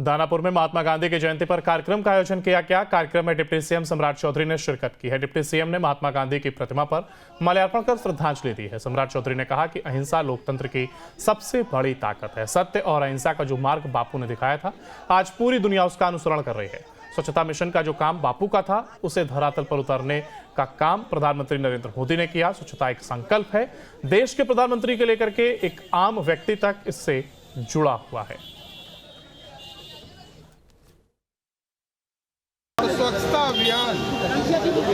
दानापुर में महात्मा गांधी की जयंती पर कार्यक्रम का आयोजन किया गया। कार्यक्रम में डिप्टी सीएम सम्राट चौधरी ने शिरकत की है। डिप्टी सीएम ने महात्मा गांधी की प्रतिमा पर माल्यार्पण कर श्रद्धांजलि दी है। सम्राट चौधरी ने कहा कि अहिंसा लोकतंत्र की सबसे बड़ी ताकत है। सत्य और अहिंसा का जो मार्ग बापू ने दिखाया था, आज पूरी दुनिया उसका अनुसरण कर रही है। स्वच्छता मिशन का जो काम बापू का था, उसे धरातल पर उतारने का काम प्रधानमंत्री नरेंद्र मोदी ने किया। स्वच्छता एक संकल्प है। देश के प्रधानमंत्री के लेकर के एक आम व्यक्ति तक इससे जुड़ा हुआ है। स्वच्छता अभियान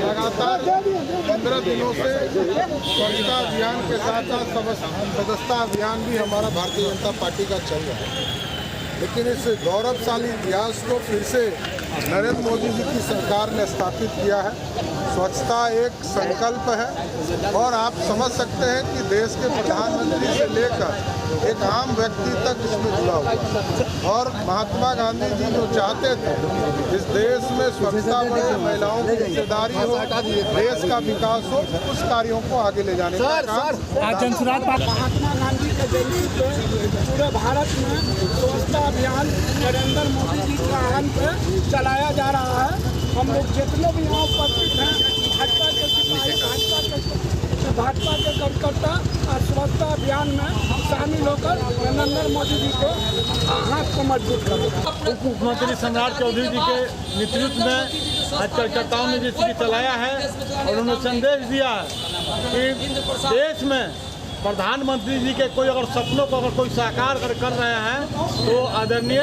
लगातार 15 दिनों से स्वच्छता अभियान के साथ साथ सदस्यता अभियान भी हमारा भारतीय जनता पार्टी का चल रहा है। लेकिन इस गौरवशाली इतिहास को फिर से नरेंद्र मोदी जी की सरकार ने स्थापित किया है। स्वच्छता एक संकल्प है और आप समझ सकते हैं कि देश के प्रधानमंत्री से लेकर एक आम व्यक्ति तक इसमें जुड़ा हुआ है। और महात्मा गांधी जी जो चाहते थे इस देश में स्वच्छता बढ़े, महिलाओं की हिस्सेदारी हो, देश का विकास हो, उस कार्यों को आगे ले जाने का काम महात्मा गांधी के जयंती पे पूरे भारत में स्वच्छता अभियान नरेंद्र मोदी जी के आह्वान पे चलाया जा रहा है। हम लोग जितने भी यहाँ उपस्थित हैं, भाजपा के सिपाही, भाजपा के कार्यकर्ता और स्वच्छता अभियान में शामिल होकर नरेंद्र मोदी जी को हाथ को मजबूत करेगा। उप मुख्यमंत्री सम्राट चौधरी जी के नेतृत्व में आज कार्यकर्ताओं ने जिसकी चलाया है और उन्होंने संदेश दिया है कि देश में प्रधानमंत्री जी के कोई अगर सपनों को अगर कोई साकार कर रहे हैं तो आदरणीय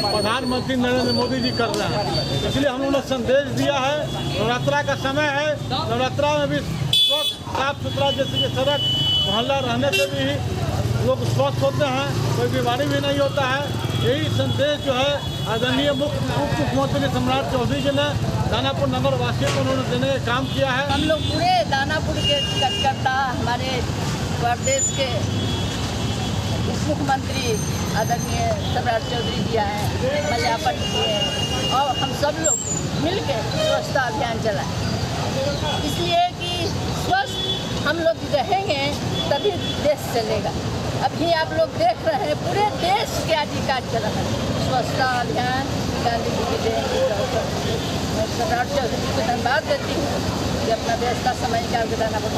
प्रधानमंत्री नरेंद्र मोदी जी कर रहे हैं। इसलिए हम लोगों ने संदेश दिया है। नवरात्रा का समय है, नवरात्रा में भी स्वच्छ साफ सुथरा जैसे कि सड़क मोहल्ला रहने से भी लोग स्वस्थ होते हैं, कोई बीमारी भी नहीं होता है। यही संदेश जो है आदरणीय उप मुख्यमंत्री सम्राट चौधरी जी ने दानापुर नगर वासियों को उन्होंने देने का काम किया है। हम लोग पूरे दानापुर के कार्यकर्ता, हमारे प्रदेश के उप मुख्यमंत्री आदरणीय सम्राट चौधरी जी आए, माल्यार्पण किए और हम सब लोग मिलकर स्वच्छता अभियान चलाएं। इसलिए कि स्वस्थ हम लोग रहेंगे तभी देश चलेगा। अभी आप लोग देख रहे हैं पूरे देश के अधिकार चल रहा है स्वच्छता अभियान। गांधी जी की जयंती मैं सम्राट चौधरी को धन्यवाद देती हूँ कि अपना देश का समय निकाल के दानापुर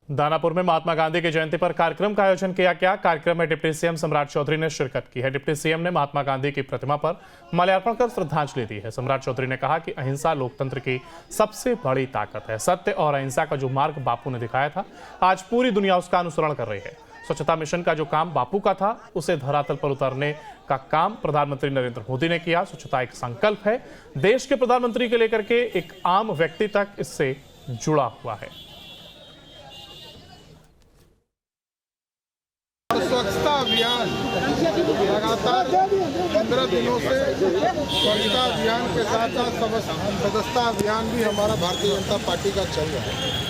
दानापुर में महात्मा गांधी की जयंती पर कार्यक्रम का आयोजन किया गया। कार्यक्रम में डिप्टी सीएम सम्राट चौधरी ने शिरकत की है। डिप्टी सीएम ने महात्मा गांधी की प्रतिमा पर माल्यार्पण कर श्रद्धांजलि दी है। सम्राट चौधरी ने कहा कि अहिंसा लोकतंत्र की सबसे बड़ी ताकत है। सत्य और अहिंसा का जो मार्ग बापू ने दिखाया था, आज पूरी दुनिया उसका अनुसरण कर रही है। स्वच्छता मिशन का जो काम बापू का था, उसे धरातल पर उतारने का काम प्रधानमंत्री नरेंद्र मोदी ने किया। स्वच्छता एक संकल्प है। देश के प्रधानमंत्री के लेकर के एक आम व्यक्ति तक इससे जुड़ा हुआ है। स्वच्छता अभियान लगातार 15 दिनों से स्वच्छता अभियान के साथ साथ सदस्यता अभियान भी हमारा भारतीय जनता पार्टी का चल रहा है।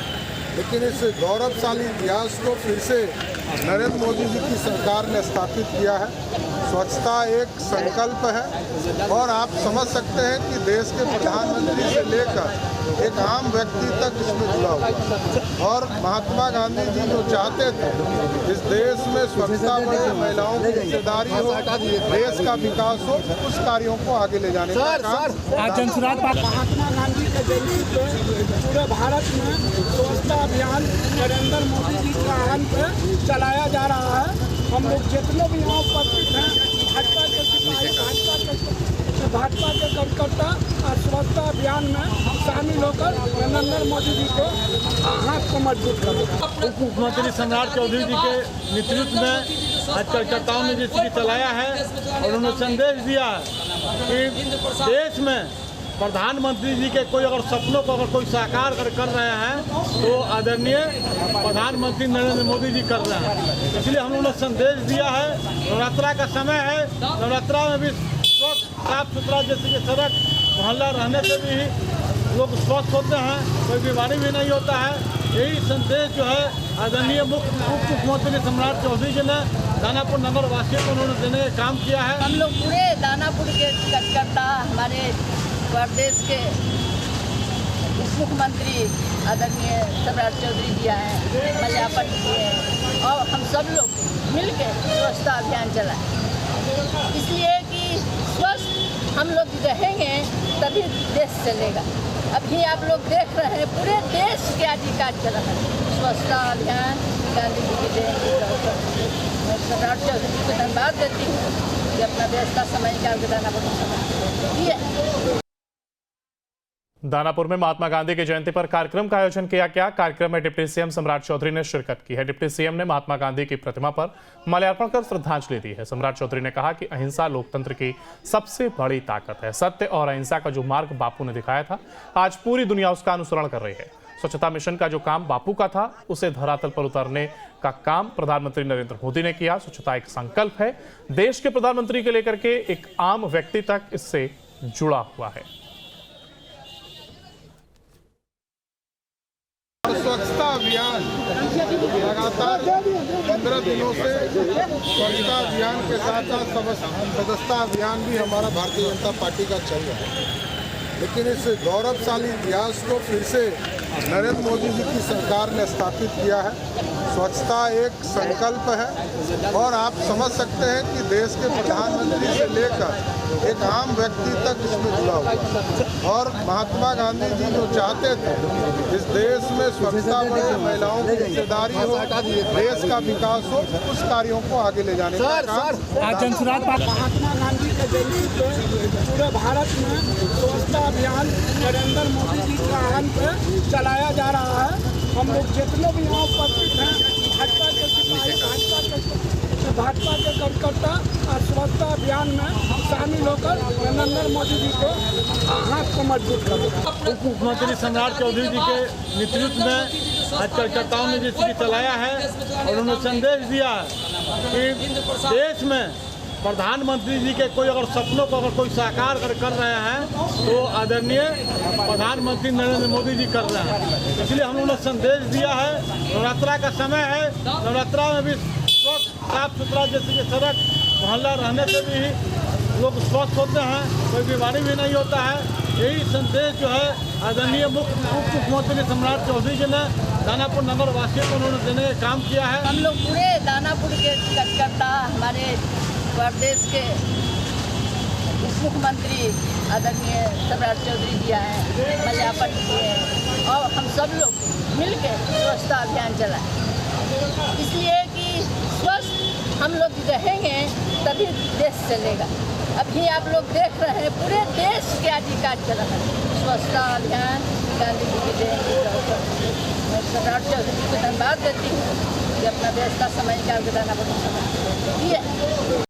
लेकिन इस गौरवशाली इतिहास को फिर से नरेंद्र मोदी जी की सरकार ने स्थापित किया है। स्वच्छता एक संकल्प है और आप समझ सकते हैं कि देश के प्रधानमंत्री से लेकर एक आम व्यक्ति तक इसमें जुड़ा हुआ है। और महात्मा गांधी जी जो चाहते थे इस देश में स्वच्छता बढ़े, महिलाओं की हिस्सेदारी हो, देश का विकास हो, उस कार्यों को आगे ले जाने का काम महात्मा गांधी के जयंती पे पूरे भारत में स्वच्छता अभियान नरेंद्र मोदी जी के आह्वान पे चलाया जा रहा है। हम लोग जितने भी यहाँ उपस्थित हैं, भाजपा के सिपाही, भाजपा के कार्यकर्ता और स्वच्छता अभियान में शामिल होकर नरेंद्र मोदी जी को हाथ को मजबूत करेगा। उप मुख्यमंत्री सम्राट चौधरी जी के नेतृत्व में आज कार्यकर्ताओं ने जिसकी चलाया है और उन्होंने संदेश दिया है कि देश में प्रधानमंत्री जी के कोई अगर सपनों को अगर कोई साकार कर रहे हैं तो आदरणीय प्रधानमंत्री नरेंद्र मोदी जी कर रहे हैं। इसलिए हम लोगों ने संदेश दिया है। नवरात्रा का समय है, नवरात्रा में भी स्वच्छ साफ सुथरा जैसे कि सड़क मोहल्ला रहने से भी लोग स्वस्थ होते हैं, कोई बीमारी भी नहीं होता है। यही संदेश जो है आदरणीय उप मुख्यमंत्री सम्राट चौधरी जी ने दानापुर नगर वासियों को उन्होंने देने का काम किया है। हम लोग पूरे दानापुर के कार्यकर्ता, हमारे प्रदेश के उप मुख्यमंत्री आदरणीय सम्राट चौधरी जी आए हैं, माल्यार्पण किए हैं और हम सब लोग मिलकर स्वच्छता अभियान चलाएं। इसलिए कि स्वस्थ हम लोग रहेंगे तभी देश चलेगा। अभी आप लोग देख रहे हैं पूरे देश के अधिकार चल रहा है स्वच्छता अभियान। गांधी जी की जयंती के अवसर पर मैं सम्राट चौधरी जी को धन्यवाद देती हूँ कि अपना व्यवस्था समय निकाल के दानापुर में दानापुर में महात्मा गांधी की जयंती पर कार्यक्रम का आयोजन किया गया। कार्यक्रम में डिप्टी सीएम सम्राट चौधरी ने शिरकत की है। डिप्टी सीएम ने महात्मा गांधी की प्रतिमा पर माल्यार्पण कर श्रद्धांजलि दी है। सम्राट चौधरी ने कहा कि अहिंसा लोकतंत्र की सबसे बड़ी ताकत है। सत्य और अहिंसा का जो मार्ग बापू ने दिखाया था, आज पूरी दुनिया उसका अनुसरण कर रही है। स्वच्छता मिशन का जो काम बापू का था, उसे धरातल पर उतारने का काम प्रधानमंत्री नरेंद्र मोदी ने किया। स्वच्छता एक संकल्प है, देश के प्रधानमंत्री के लेकर के एक आम व्यक्ति तक इससे जुड़ा हुआ है। स्वच्छता अभियान लगातार 15 दिनों से स्वच्छता अभियान के साथ साथ सदस्यता अभियान भी हमारा भारतीय जनता पार्टी का चल रहा है। लेकिन इस गौरवशाली इतिहास को फिर से नरेंद्र मोदी जी की सरकार ने स्थापित किया है। स्वच्छता एक संकल्प है और आप समझ सकते हैं कि देश के प्रधानमंत्री से लेकर एक आम व्यक्ति तक इसमें जुड़ा हुआ है। और महात्मा गांधी जी जो चाहते थे इस देश में स्वच्छता बढ़े, महिलाओं की हिस्सेदारी हो, देश का विकास हो, उस कार्यों को आगे ले जाने का काम महात्मा गांधी की जयंती पे पूरे भारत में स्वच्छता अभियान नरेंद्र मोदी जी के आह्वान पे चलाया जा रहा है। हम लोग जितने भी यहाँ उपस्थित हैं, भाजपा के सिपाही, भाजपा के कार्यकर्ता और स्वच्छता अभियान में शामिल होकर नरेंद्र मोदी जी के हाथ को मजबूत करें। उप मुख्यमंत्री सम्राट चौधरी जी के नेतृत्व में आज कार्यकर्ताओं ने जिसकी चलाया है और उन्होंने संदेश दिया है कि देश में प्रधानमंत्री जी के कोई अगर सपनों को अगर कोई साकार कर रहे हैं तो आदरणीय प्रधानमंत्री नरेंद्र मोदी जी कर रहे हैं। इसलिए हम लोगों ने संदेश दिया है। नवरात्रा का समय है, नवरात्रा में भी स्वच्छ साफ सुथरा जैसे कि सड़क मोहल्ला रहने से भी लोग स्वस्थ होते हैं, कोई बीमारी भी नहीं होता है। यही संदेश जो है आदरणीय उप मुख्यमंत्री सम्राट चौधरी जी ने दानापुर नगर वासियों को उन्होंने देने का काम किया है। हम लोग पूरे दानापुर के कार्यकर्ता, हमारे प्रदेश के उप मुख्यमंत्री आदरणीय सम्राट चौधरी जी आए हैं, माल्यार्पण किए हैं और हम सब लोग मिलकर स्वच्छता अभियान चलाएं। इसलिए कि स्वस्थ हम लोग रहेंगे तभी देश चलेगा। अभी आप लोग देख रहे हैं पूरे देश के अधिकार चल रहा है स्वच्छता अभियान। गांधी जी की जयंती के अवसर पर मैं सम्राट चौधरी जी को धन्यवाद देती हूँ कि अपना व्यवस्था समय निकाल के दानापुर में